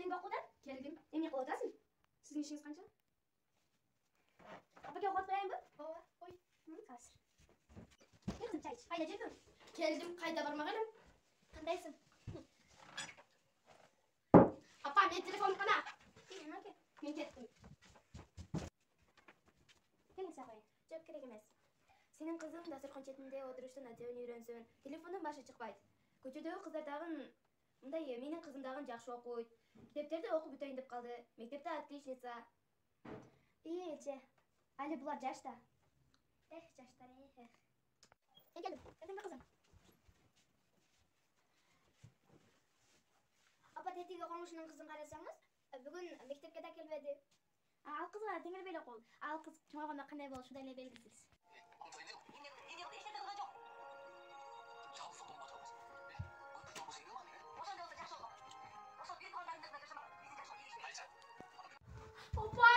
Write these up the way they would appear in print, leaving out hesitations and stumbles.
келдиңби окуудан? Келдим. Эмне кылып атасың? Сиздин ишиңиз канча? Апаке окуп коеюнбу? Ооба, кой. Азыр. Кел кызым, чай ич. Кайда жүрдүң? Келдим, кайда бармак элем? Кандайсың? Апа, мен телефонум кана. Аке. Мен кеттим. Келин сага коеюн. Жок, керек эмес. Сенин кызың дастаркан четинде отуруштун адебин үйрөнсүн. Телефондон башы чыкпайт. Көчөдөгү кыздар дагы мындай менин кызым дагы жакшы окуйт. Китептерди окуп бүтөйүн деп калды. Мектепте отличница. Эже. Али булар жаш да. Жаштар, Мен келдим. Келдиңби кызым? Апа, тетиги коңушунун кызын карасаңыз, бүгүн мектепке да келбеди. Ал кызга теңелбей эле кол. Ал кыз чоңойгондо кандай болушу да эле белгисиз. Опа!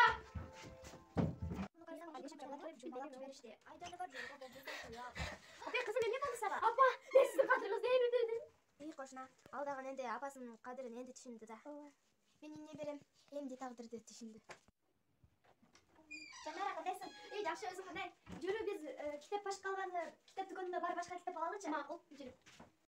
Апа, кызым, эмне болду сага? Апа, мен сиздин кадырыңызды эми билдим. Кошуна, ал дагы энди апасынын кадырын энди түшүндү да. Менин неберем эмди тагдырды түшүндү. Жанара, кандайсың? Жакшы, өзүң кандай? Жүрү, биз китеп башка алганда, китеп дүкөнүнө барып башка китеп алалычы? Макул, жүрүп.